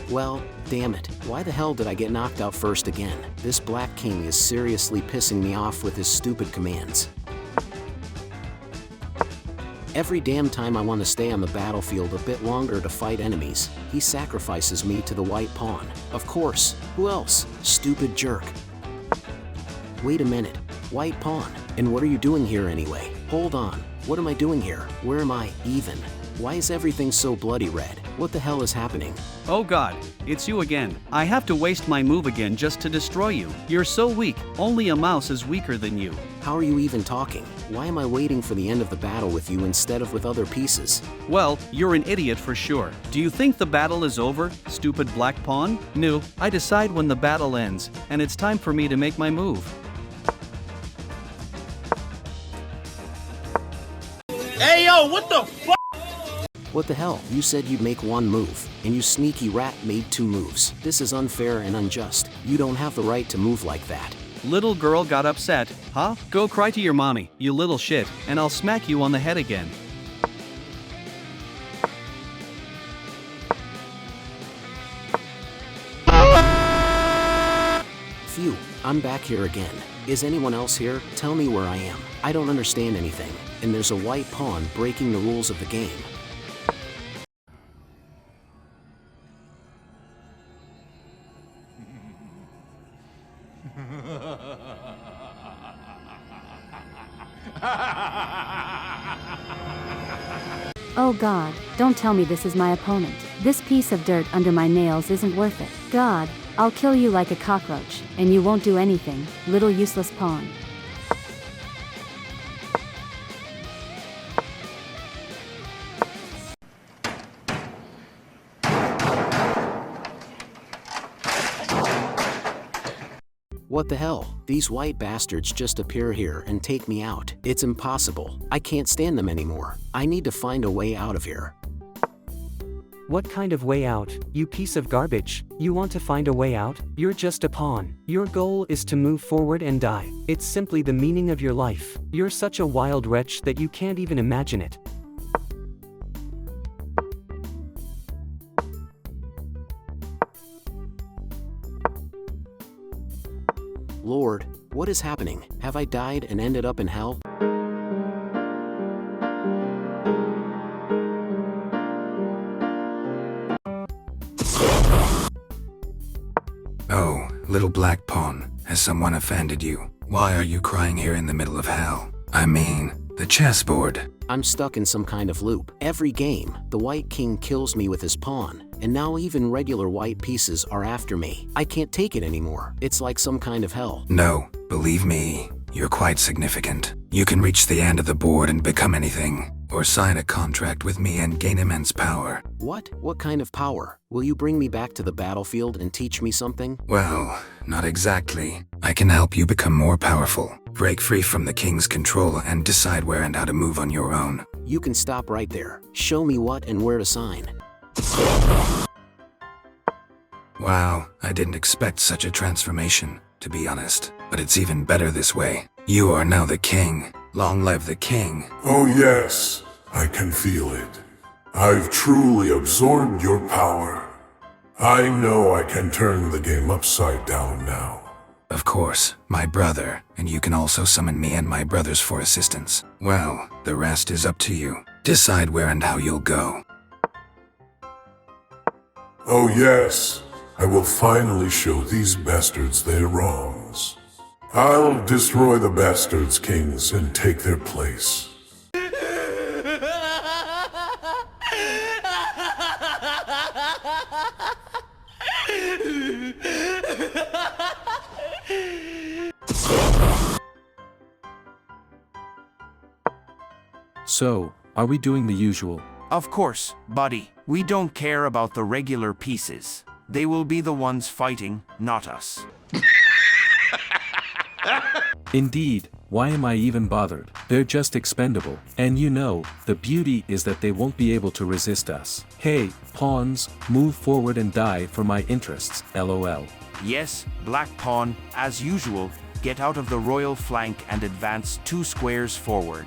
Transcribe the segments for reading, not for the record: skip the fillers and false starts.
Well, damn it. Why the hell did I get knocked out first again? This Black King is seriously pissing me off with his stupid commands. Every damn time I want to stay on the battlefield a bit longer to fight enemies, he sacrifices me to the white pawn. Of course, who else? Stupid jerk. Wait a minute. White pawn. And what are you doing here anyway? Hold on. What am I doing here? Where am I, even? Why is everything so bloody red? What the hell is happening? Oh god, it's you again. I have to waste my move again just to destroy you. You're so weak, only a mouse is weaker than you. How are you even talking? Why am I waiting for the end of the battle with you instead of with other pieces? Well, you're an idiot for sure. Do you think the battle is over, stupid black pawn? No, I decide when the battle ends, and it's time for me to make my move. Hey yo, what the fuck? What the hell? You said you'd make one move, and you sneaky rat made 2 moves. This is unfair and unjust. You don't have the right to move like that. Little girl got upset, huh? Go cry to your mommy, you little shit, and I'll smack you on the head again. Phew, I'm back here again. Is anyone else here? Tell me where I am. I don't understand anything, and there's a white pawn breaking the rules of the game. Oh God, don't tell me this is my opponent. This piece of dirt under my nails isn't worth it. God, I'll kill you like a cockroach, and you won't do anything, little useless pawn. What the hell? These white bastards just appear here and take me out. It's impossible. I can't stand them anymore. I need to find a way out of here. What kind of way out, you piece of garbage? You want to find a way out? You're just a pawn. Your goal is to move forward and die. It's simply the meaning of your life. You're such a wild wretch that you can't even imagine it. Lord, what is happening? Have I died and ended up in hell? Oh, little black pawn, has someone offended you? Why are you crying here in the middle of hell? I mean, the chessboard. I'm stuck in some kind of loop. Every game, the White King kills me with his pawn, and now even regular white pieces are after me. I can't take it anymore. It's like some kind of hell. No, believe me, you're quite significant. You can reach the end of the board and become anything, or sign a contract with me and gain immense power. What? What kind of power? Will you bring me back to the battlefield and teach me something? Well, not exactly. I can help you become more powerful, break free from the king's control, and decide where and how to move on your own. You can stop right there. Show me what and where to sign. Wow, I didn't expect such a transformation, to be honest. But it's even better this way. You are now the king. Long live the king. Oh yes, I can feel it. I've truly absorbed your power. I know I can turn the game upside down now. Of course, my brother, and you can also summon me and my brothers for assistance. Well, the rest is up to you. Decide where and how you'll go. Oh yes, I will finally show these bastards their wrongs. I'll destroy the bastards' kings and take their place. So, are we doing the usual? Of course, buddy. We don't care about the regular pieces. They will be the ones fighting, not us. Indeed, why am I even bothered? They're just expendable. And you know, the beauty is that they won't be able to resist us. Hey, pawns, move forward and die for my interests, lol. Yes, black pawn, as usual, get out of the royal flank and advance 2 squares forward.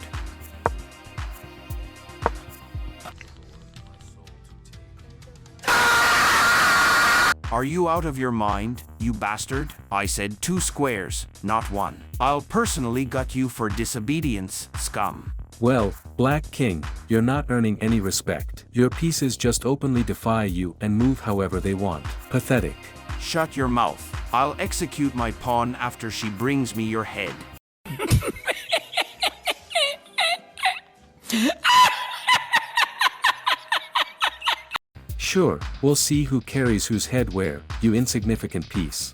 Are you out of your mind, you bastard? I said 2 squares, not 1. I'll personally gut you for disobedience, scum. Well, Black King, you're not earning any respect. Your pieces just openly defy you and move however they want. Pathetic. Shut your mouth. I'll execute my pawn after she brings me your head. Sure, we'll see who carries whose head where, you insignificant piece.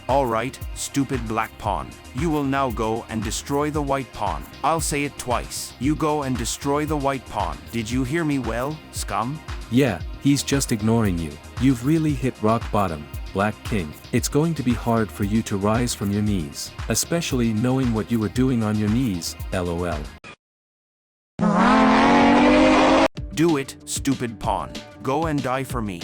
All right, stupid black pawn. You will now go and destroy the white pawn. I'll say it twice. You go and destroy the white pawn. Did you hear me well, scum? Yeah, he's just ignoring you. You've really hit rock bottom, Black King. It's going to be hard for you to rise from your knees, especially knowing what you were doing on your knees, lol. Do it, stupid pawn. Go and die for me.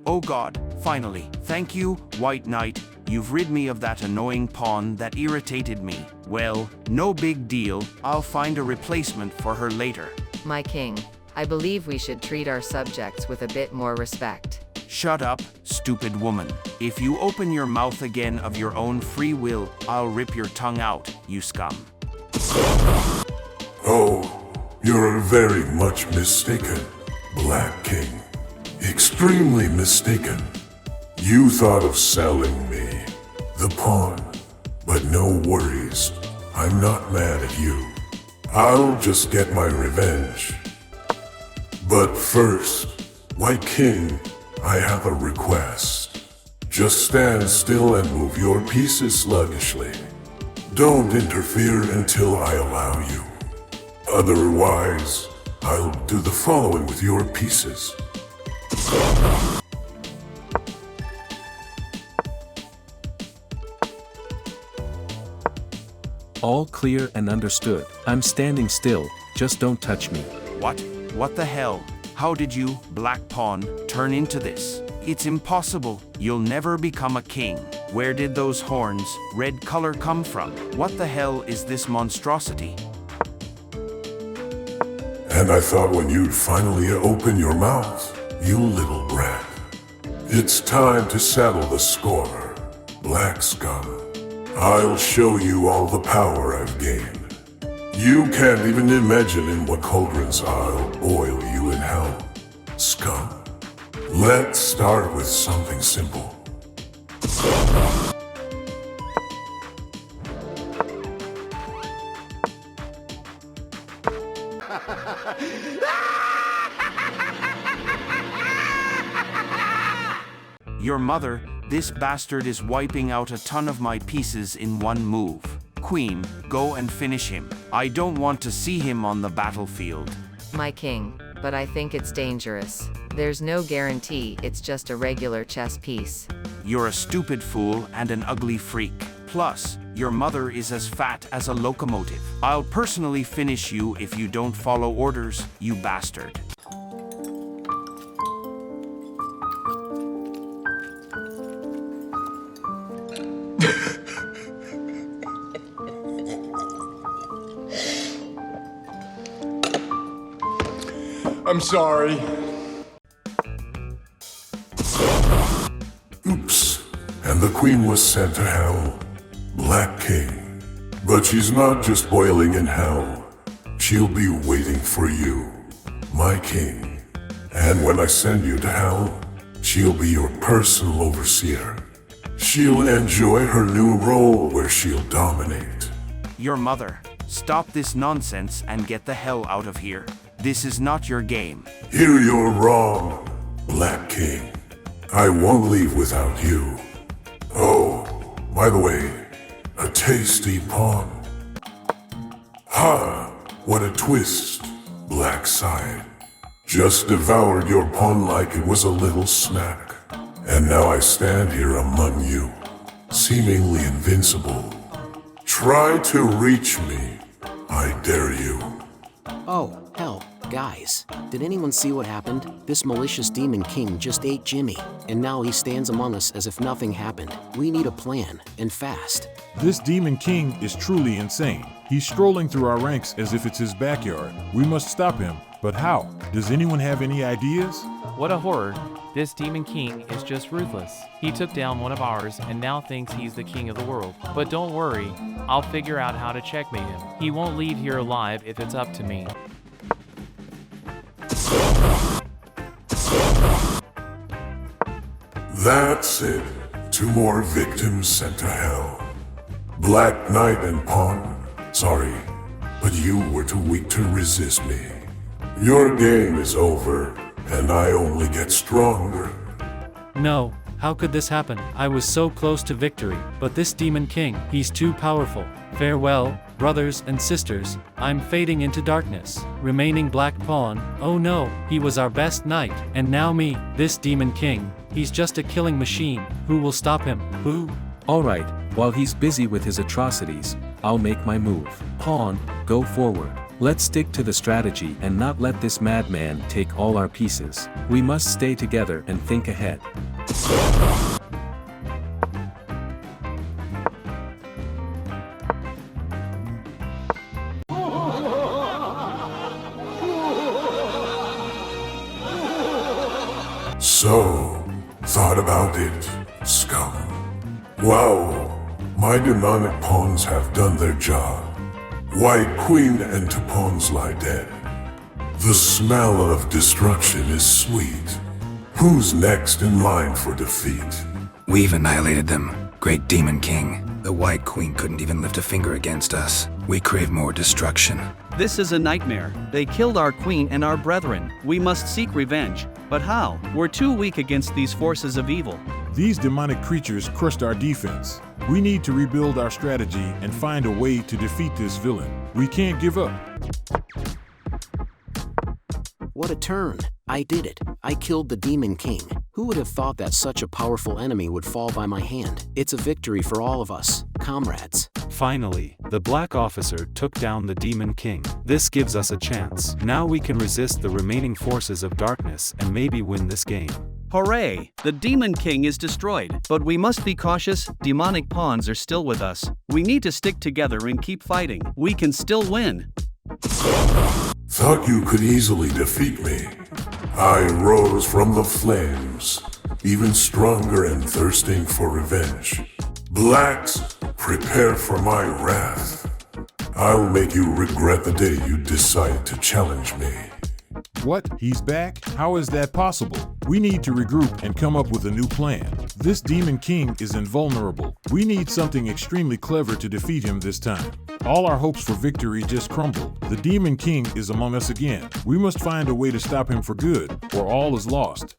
Oh God, finally. Thank you, White Knight. You've rid me of that annoying pawn that irritated me. Well, no big deal. I'll find a replacement for her later. My king, I believe we should treat our subjects with a bit more respect. Shut up, stupid woman. If you open your mouth again of your own free will, I'll rip your tongue out, you scum. Oh, you're very much mistaken, Black King. Extremely mistaken. You thought of selling me, the pawn, but no worries. I'm not mad at you. I'll just get my revenge. But first, White King, I have a request. Just stand still and move your pieces sluggishly. Don't interfere until I allow you. Otherwise, I'll do the following with your pieces. All clear and understood. I'm standing still, just don't touch me. What? What the hell? How did you, Black Pawn, turn into this? It's impossible. You'll never become a king. Where did those horns, red color, come from? What the hell is this monstrosity? And I thought when you'd finally open your mouth, you little brat. It's time to settle the score, Black Scum. I'll show you all the power I've gained. You can't even imagine in what cauldrons I'll boil you in hell, scum. Let's start with something simple. Your mother, this bastard is wiping out a ton of my pieces in one move. Queen, go and finish him. I don't want to see him on the battlefield. My king, but I think it's dangerous. There's no guarantee it's just a regular chess piece. You're a stupid fool and an ugly freak. Plus, your mother is as fat as a locomotive. I'll personally finish you if you don't follow orders, you bastard. I'm sorry. Oops, and the queen was sent to hell, Black King. But she's not just boiling in hell. She'll be waiting for you, my king. And when I send you to hell, she'll be your personal overseer. She'll enjoy her new role where she'll dominate. Your mother, stop this nonsense and get the hell out of here. This is not your game. Here you're wrong, Black King. I won't leave without you. Oh, by the way, a tasty pawn. Ha! What a twist, Black Side. Just devoured your pawn like it was a little snack. And now I stand here among you, seemingly invincible. Try to reach me. I dare you. Oh, hell, Guys, did anyone see what happened? This malicious demon king just ate Jimmy, and now he stands among us as if nothing happened. We need a plan, and fast. This demon king is truly insane. He's strolling through our ranks as if it's his backyard. We must stop him, but how? Does anyone have any ideas? What a horror. This demon king is just ruthless. He took down one of ours and now thinks he's the king of the world. But don't worry, I'll figure out how to checkmate him. He won't leave here alive if it's up to me. That's it. 2 more victims sent to hell. Black Knight and Pawn, sorry, but you were too weak to resist me. Your game is over, and I only get stronger. No, how could this happen? I was so close to victory, but this demon king, he's too powerful. Farewell, brothers and sisters, I'm fading into darkness. Remaining Black Pawn, oh no, he was our best knight, and now me, this demon king, he's just a killing machine. Who will stop him? Who? Alright, while he's busy with his atrocities, I'll make my move. Pawn, go forward. Let's stick to the strategy and not let this madman take all our pieces. We must stay together and think ahead. So, thought about it, scum. Wow, my demonic pawns have done their job. White Queen and 2 pawns lie dead. The smell of destruction is sweet. Who's next in line for defeat? We've annihilated them, Great Demon King. The White Queen couldn't even lift a finger against us. We crave more destruction. This is a nightmare. They killed our queen and our brethren. We must seek revenge. But how? We're too weak against these forces of evil. These demonic creatures crushed our defense. We need to rebuild our strategy and find a way to defeat this villain. We can't give up. What a turn! I did it. I killed the Demon King. Who would have thought that such a powerful enemy would fall by my hand? It's a victory for all of us, comrades. Finally, the Black Officer took down the Demon King. This gives us a chance. Now we can resist the remaining forces of darkness and maybe win this game. Hooray! The Demon King is destroyed. But we must be cautious. Demonic pawns are still with us. We need to stick together and keep fighting. We can still win. Thought you could easily defeat me. I rose from the flames, even stronger and thirsting for revenge. Blacks, prepare for my wrath. I'll make you regret the day you decide to challenge me. What? He's back? How is that possible? We need to regroup and come up with a new plan. This Demon King is invulnerable. We need something extremely clever to defeat him this time. All our hopes for victory just crumbled. The Demon King is among us again. We must find a way to stop him for good, or all is lost.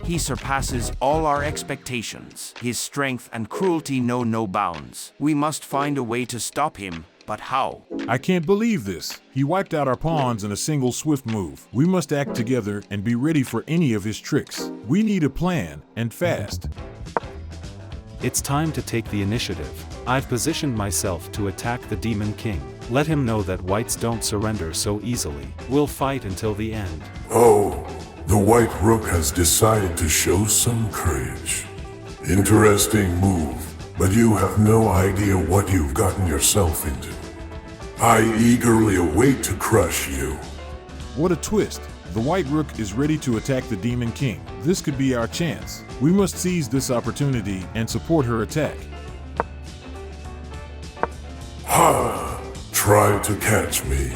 He surpasses all our expectations. His strength and cruelty know no bounds. We must find a way to stop him, but how? I can't believe this. He wiped out our pawns in a single swift move. We must act together and be ready for any of his tricks. We need a plan, and fast. It's time to take the initiative. I've positioned myself to attack the Demon King. Let him know that whites don't surrender so easily. We'll fight until the end. Oh, the White Rook has decided to show some courage. Interesting move, but you have no idea what you've gotten yourself into. I eagerly await to crush you. What a twist. The White Rook is ready to attack the Demon King. This could be our chance. We must seize this opportunity and support her attack. Ha! Try to catch me.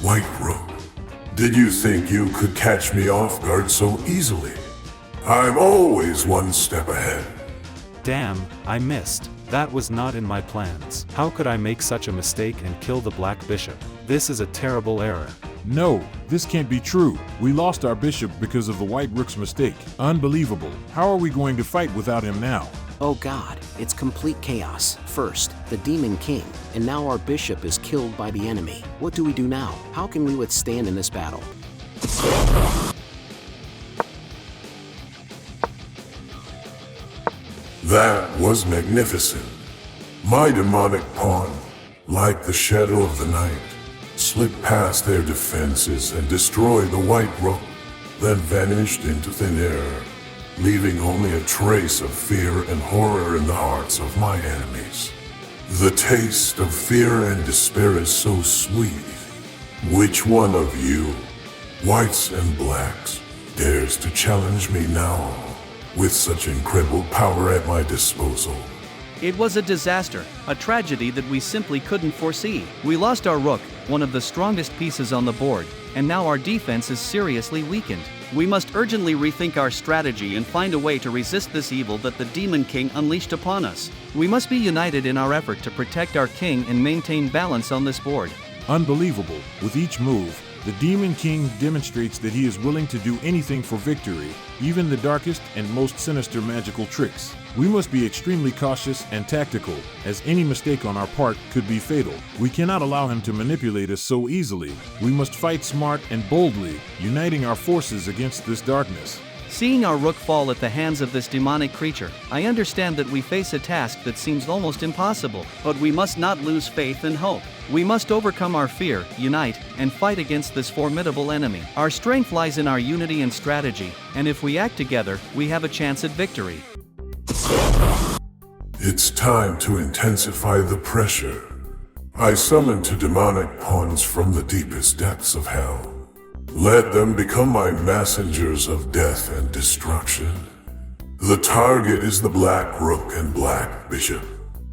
White Rook, did you think you could catch me off guard so easily? I'm always one step ahead. Damn, I missed. That was not in my plans. How could I make such a mistake and kill the Black Bishop? This is a terrible error. No, this can't be true. We lost our bishop because of the White Rook's mistake. Unbelievable. How are we going to fight without him now? Oh God, it's complete chaos. First, the Demon King, and now our bishop is killed by the enemy. What do we do now? How can we withstand in this battle? That was magnificent. My demonic pawn, like the shadow of the night, slip past their defenses and destroy the white rook, then vanished into thin air, leaving only a trace of fear and horror in the hearts of my enemies. The taste of fear and despair is so sweet. Which one of you, whites and blacks, dares to challenge me now, with such incredible power at my disposal? It was a disaster, a tragedy that we simply couldn't foresee. We lost our rook, one of the strongest pieces on the board, and now our defense is seriously weakened. We must urgently rethink our strategy and find a way to resist this evil that the Demon King unleashed upon us. We must be united in our effort to protect our king and maintain balance on this board. Unbelievable. With each move, the Demon King demonstrates that he is willing to do anything for victory, even the darkest and most sinister magical tricks. We must be extremely cautious and tactical, as any mistake on our part could be fatal. We cannot allow him to manipulate us so easily. We must fight smart and boldly, uniting our forces against this darkness. Seeing our rook fall at the hands of this demonic creature, I understand that we face a task that seems almost impossible, but we must not lose faith and hope. We must overcome our fear, unite, and fight against this formidable enemy. Our strength lies in our unity and strategy, and if we act together, we have a chance at victory. It's time to intensify the pressure. I summon two demonic pawns from the deepest depths of hell. Let them become my messengers of death and destruction. The target is the Black Rook and Black Bishop.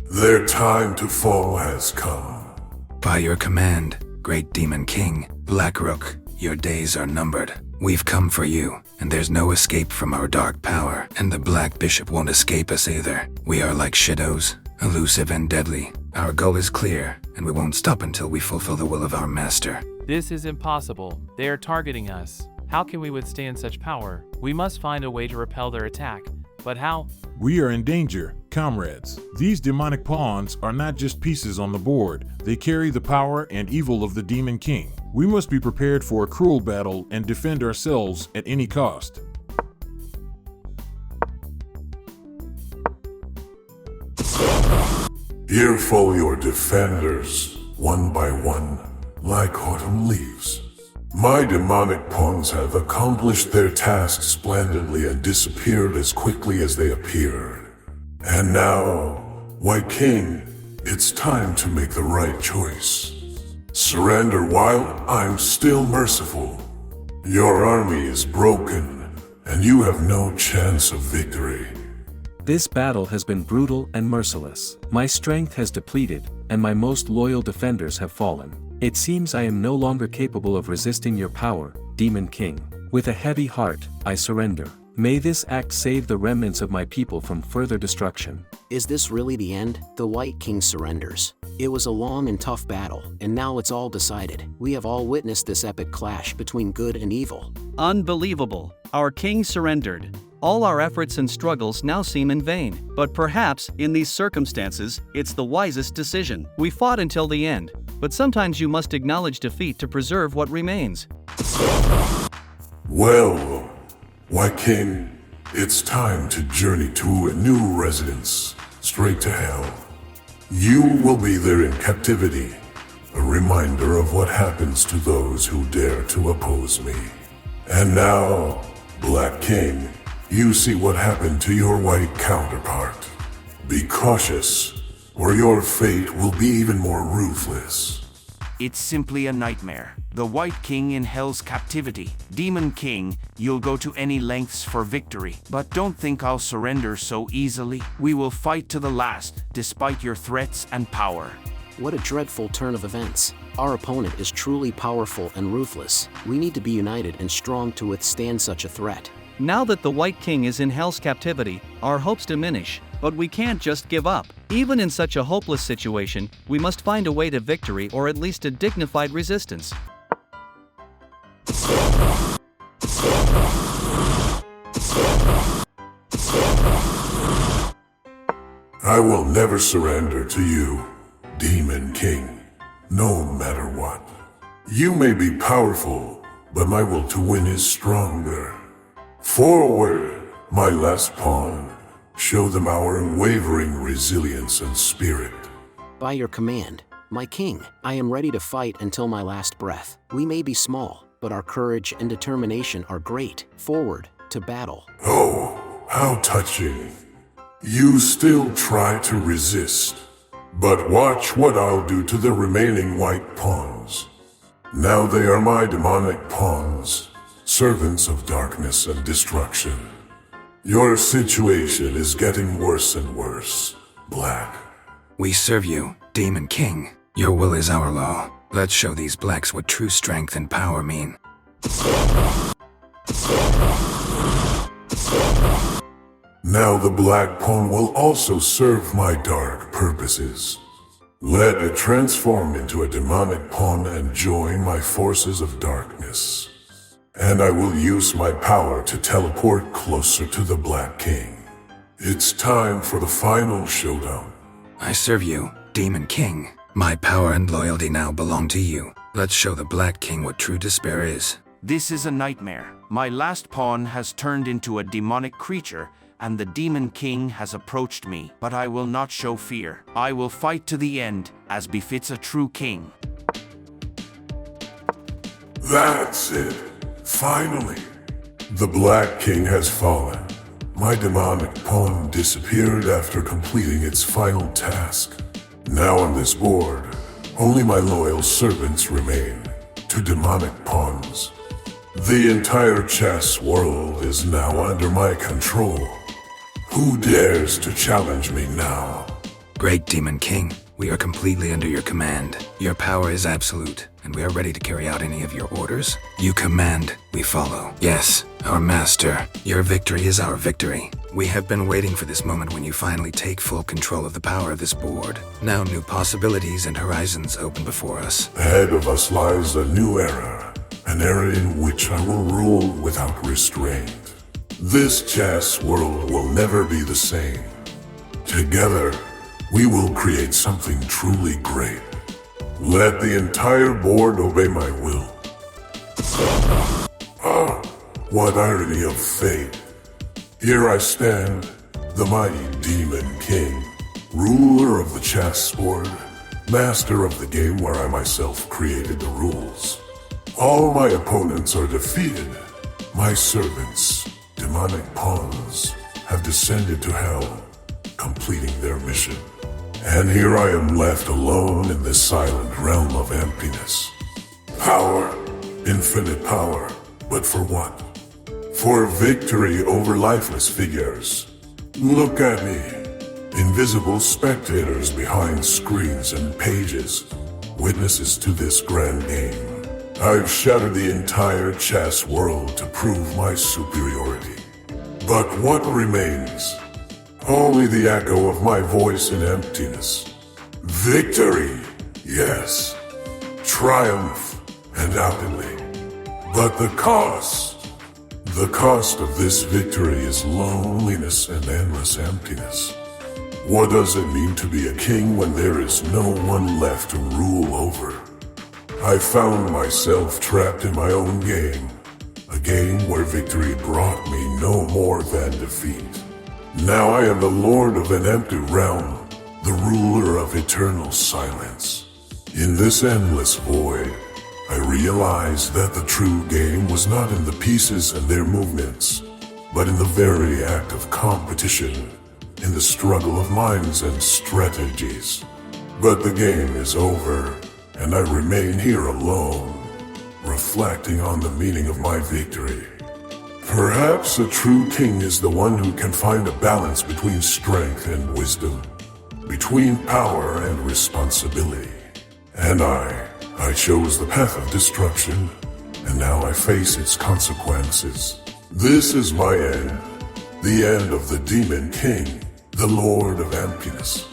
Their time to fall has come. By your command, great Demon King, Black Rook, your days are numbered. We've come for you, and there's no escape from our dark power, and the Black Bishop won't escape us either. We are like shadows, elusive and deadly. Our goal is clear, and we won't stop until we fulfill the will of our master. This is impossible. They are targeting us. How can we withstand such power? We must find a way to repel their attack. But how? We are in danger, comrades. These demonic pawns are not just pieces on the board. They carry the power and evil of the Demon King. We must be prepared for a cruel battle and defend ourselves at any cost. Here fall your defenders, one by one, like autumn leaves. My demonic pawns have accomplished their task splendidly and disappeared as quickly as they appeared. And now, White King, it's time to make the right choice. Surrender while I'm still merciful. Your army is broken, and you have no chance of victory. This battle has been brutal and merciless. My strength has depleted, and my most loyal defenders have fallen. It seems I am no longer capable of resisting your power, Demon King. With a heavy heart, I surrender. May this act save the remnants of my people from further destruction. Is this really the end? The White King surrenders. It was a long and tough battle, and now it's all decided. We have all witnessed this epic clash between good and evil. Unbelievable. Our king surrendered. All our efforts and struggles now seem in vain. But perhaps, in these circumstances, it's the wisest decision. We fought until the end, but sometimes you must acknowledge defeat to preserve what remains. Well, White King, it's time to journey to a new residence, straight to hell. You will be there in captivity, a reminder of what happens to those who dare to oppose me. And now, Black King, you see what happened to your white counterpart. Be cautious, or your fate will be even more ruthless. It's simply a nightmare. The White King in Hell's captivity. Demon King, you'll go to any lengths for victory. But don't think I'll surrender so easily. We will fight to the last, despite your threats and power. What a dreadful turn of events. Our opponent is truly powerful and ruthless. We need to be united and strong to withstand such a threat. Now that the White King is in Hell's captivity, our hopes diminish. But we can't just give up. Even in such a hopeless situation, we must find a way to victory or at least a dignified resistance. I will never surrender to you, Demon King, no matter what. You may be powerful, but my will to win is stronger. Forward, my last pawn. Show them our unwavering resilience and spirit. By your command, My king, I am ready to fight until my last breath. We may be small, but our courage and determination are great. Forward, to battle. Oh, how touching. You still try to resist. But watch what I'll do to the remaining white pawns. Now they are my demonic pawns, servants of darkness and destruction. Your situation is getting worse and worse, Black. We serve you, Demon King. Your will is our law. Let's show these blacks what true strength and power mean. Now the Black Pawn will also serve my dark purposes. Let it transform into a demonic pawn and join my forces of darkness. And I will use my power to teleport closer to the Black King. It's time for the final showdown. I serve you, Demon King. My power and loyalty now belong to you. Let's show the Black King what true despair is. This is a nightmare. My last pawn has turned into a demonic creature, and the Demon King has approached me. But I will not show fear. I will fight to the end, as befits a true king. That's it. Finally. The Black King has fallen. My demonic pawn disappeared after completing its final task. Now on this board, only my loyal servants remain, 2 demonic pawns. The entire chess world is now under my control. Who dares to challenge me now? Great Demon King, we are completely under your command. Your power is absolute, and we are ready to carry out any of your orders. You command, we follow. Yes, our master, your victory is our victory. We have been waiting for this moment when you finally take full control of the power of this board. Now new possibilities and horizons open before us. Ahead of us lies a new era, an era in which I will rule without restraint. This chess world will never be the same. Together, we will create something truly great. Let the entire board obey my will. Ah, what irony of fate. Here I stand, the mighty Demon King, ruler of the chessboard, master of the game where I myself created the rules. All my opponents are defeated. My servants, demonic pawns, have descended to hell, completing their mission. And here I am left alone in this silent realm of emptiness. Power, infinite power, but for what? For victory over lifeless figures. Look at me, invisible spectators behind screens and pages, witnesses to this grand game. I've shattered the entire chess world to prove my superiority. But what remains? Only the echo of my voice in emptiness. Victory, yes. Triumph, undoubtedly. But the cost of this victory is loneliness and endless emptiness. What does it mean to be a king when there is no one left to rule over? I found myself trapped in my own game. A game where victory brought me no more than defeat. Now I am the lord of an empty realm, the ruler of eternal silence. In this endless void, I realized that the true game was not in the pieces and their movements, but in the very act of competition, in the struggle of minds and strategies. But the game is over, and I remain here alone, reflecting on the meaning of my victory. Perhaps a true king is the one who can find a balance between strength and wisdom, between power and responsibility. And I chose the path of destruction, and now I face its consequences. This is my end, the end of the Demon King, the Lord of Emptiness.